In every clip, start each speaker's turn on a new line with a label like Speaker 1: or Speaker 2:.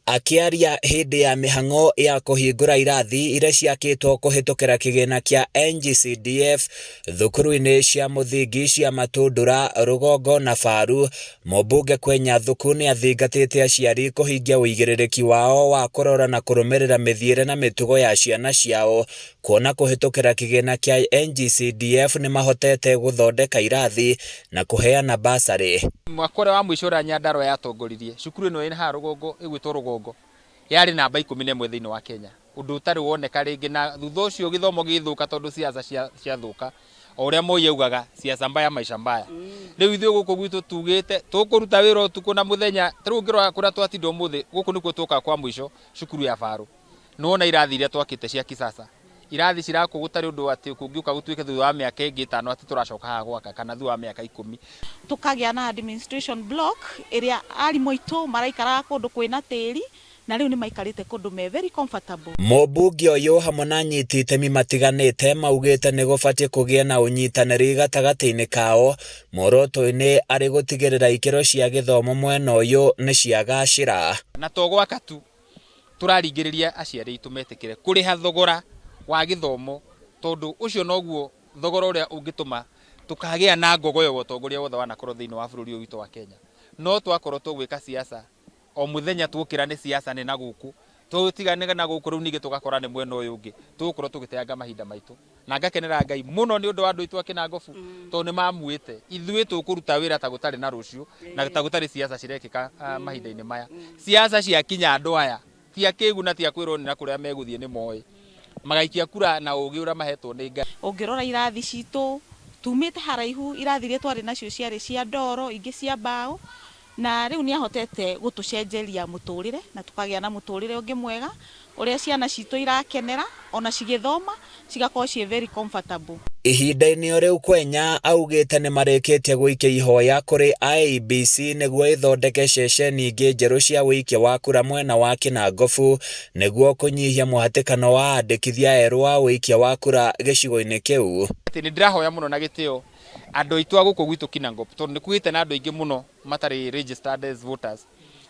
Speaker 1: Akiaria hindi ya mihango ya kuhingura irathi iria ciakitwo kuhitukira kigina kia NGCDF thukuru-ini cia muthingi cia Matundura, Rugongo na Faru, Mũmbunge Kwenya Thuku ni athingatite aciari kuhingia uigĩrĩrĩki wao wa kurora na kurumirira mithiire na mitugo ya ciana ciao, kuona kuhitukira kigina kia NGCDF ni mahotete guthondeka irathi na kuheana basari.
Speaker 2: Mwaka ũrĩa wa mũico ũrĩa Nyandarua yatongoririe cukuru ĩno ĩrĩ ha Rugongo ĩgwĩtwo Rugongo yarĩ namba 11 thĩinĩ wa Kenya, ũndũ ũtarĩ woneka rĩngĩ, na thutha ũcio gĩthomo gĩthũka tondũ siasa ciathũka, o ũrĩa Moi augaga siasa mbaya maisha mbaya. Rĩu ithuĩ gũkũ gwitũ tugĩte tũkũruta wĩra ũtukũ na mũthenya, tarĩu ũngĩrora kũrĩa twatinda ũmũthĩ gũkũ nĩkuo tũka kwa mũico cukuru ya Faru, nĩwona irathi iria twakĩte cia kisasa, irathi cirakwo gũtarĩ ũndũ atĩ kũngĩũka gũtuĩke thutha wa mĩaka ĩngĩ 5 atĩ tũracoka haha gwaka kana thutha wa mĩaka 10.
Speaker 3: Tukagĩa na administration block ĩrĩa arimũ aitũ maraikara kũndũ kwĩna tĩri na rĩu nĩ maikarĩte kũndũ me very comfortable.
Speaker 1: Mũmbunge ũyũ hamwe na anyiti itemi matiganĩte maugĩte nĩ gũbatiĩ kũgĩa na ũnyitanĩri gatagatĩ-inĩ kao, muoroto-inĩ arĩ gũtigĩrĩra ikĩro cia gĩthomo mwena ũyũ nĩ ciagacĩra.
Speaker 2: Na to gwaka tu, tũraringĩrĩria aciari aitũ metĩkĩre kũrĩha thogora wa gĩthomo, tondũ ũcio noguo thogora ũrĩa ũngĩtũma tukagĩa na ngogo ya ũtongoria wothe wanakorwo thĩinĩ wa bũrũri witũ wa Kenya. No twakorwo tũgwĩka siasa o mũthenya twũkĩra nĩ siasa nĩ na gũkũ, tũtigane na gũkũ rĩu ningĩ tũgakora nĩ mwena ũyũ ũngĩ, tũgũkorwo tũgĩteanga mahinda maitũ. Na ngakenera Ngai mũno nĩ ũndũ wa andũ aitũ a Kinangobu, tondũ nĩ mamuĩte ithuĩ tũkũruta wĩra ta gũtarĩ na rũciũ na ta gũtarĩ siasa cirekĩka mahinda-inĩ maya. Siasa ciakinya andũ aya tia kĩguna tia kwĩrwo nĩ na kũrĩa megũthiĩ nĩ moĩ, magaikia kura na ũgĩ ũrĩa mahetwo nĩ Ngai.
Speaker 3: Ũngĩrora irathi citũ tumĩte haraihu, irathi iria twarĩ nacio ciarĩ cia ndoro, ingĩ cia mbaũ, na rĩu nĩ ahotete gũtũcenjeria mũtũrĩre na tukagĩa na mũtũrĩre ũngĩ mwega ũrĩa ciana citũ irakenera, ona cigĩthoma cigakorwo ciĩ very comfortable.
Speaker 1: Ihinda-inĩ rĩu Kwenya augĩte nĩ marĩkĩtie gũikia ihoya kũrĩ IEBC nĩguo ĩthondeke ceceni ingĩ njerũ cia ũikia wa kura mwena wa Kinangobu nĩguo kũnyihia mũhatĩkano wa andĩkithia erũ wa ũikia wa kura gĩcigo-inĩ kĩu.
Speaker 2: Nĩ ndĩrahoya mũno na gĩtĩo andũ aitũ a gũkũ gwitũ Kinangobu, tondũ nĩ kugĩte na andũ aingĩ mũno matarĩ registered as voters,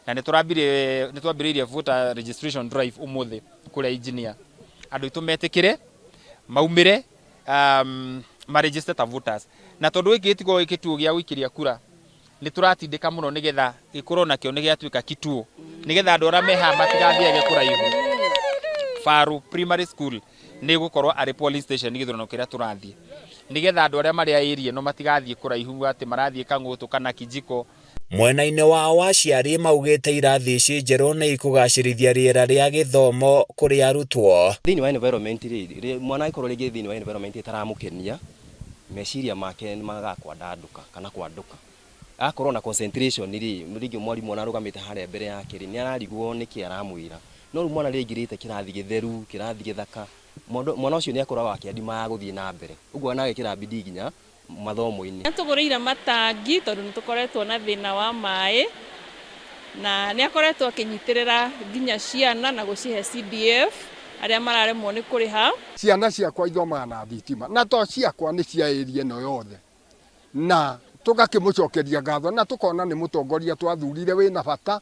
Speaker 2: na nĩ twambĩrĩirie voter registration drive ũmũthĩ kũrĩa engineer. Andũ aitũ metĩkĩre maumĩre maregister ta voters, na tondũ gĩkĩ gĩtigo gĩkĩtuo gĩa gũikĩria kura nĩ tũratindĩka mũno nĩgetha gĩkorwo nakĩo nĩ gĩatuĩka kituo, nĩgetha andũ arĩa meha matigathiage kũraihu. Faru primary school nĩ gũkorwo arĩ police station gĩthurano kĩrĩa tũrathiĩ, nĩgetha andũ arĩa marĩ area no matigathiĩ kũraihu atĩ marathiĩ Kang'ũtũ kana Kijiko.
Speaker 1: Mwena-inĩ wao aciari maugĩte irathi ici njerũ nĩ ikũgacĩrithia rĩera rĩa gĩthomo kũrĩ arutwo.
Speaker 4: Thĩinĩ wa environment rĩ mwana agĩkorwo rĩngĩ thĩinĩ wa environment ĩtaramũkenia, meciria make nĩ magakwandandũka kana kwandũka. Akorwo na concentration rĩngĩ mwarimũ arũgamĩte harĩa mbere yake nĩ ararigwo nĩkĩ aramwĩra. No rĩu mwana rĩngĩrĩte kĩrathi gĩtheru, kĩrathi gĩthaka, mwana ũcio nĩ akoragwo akĩandima gũthiĩ na mbere. Ũguo anagĩkĩra bidii nginya mathomo-inĩ.
Speaker 5: Tũgũrĩire matangi tondũ nĩ tũkoretwo na thĩna wa maĩ, na nĩ akoretwo akĩnyitĩrĩra nginya ciana na gũcihe CDF arĩa mararemwo nĩ kũrĩha.
Speaker 6: Ciana ciakwa ithomaga na thitima, na to ciakwa nĩ cia area ĩno yothe, na tũgakĩmũcokeria ngatho na tũkona nĩ mũtongoria twathurire wĩna bata,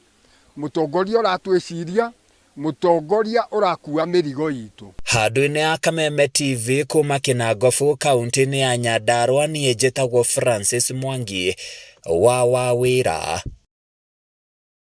Speaker 6: mũtongoria ũratwĩciria, mũtongoria ũrakua mĩrigo itũ.
Speaker 1: Handũ-inĩ ya Kameme TV kuma Kinangobu kaunti-inĩ ya Nyandarua, niĩ njĩtagwo Francis Mwangi wa Wawĩra.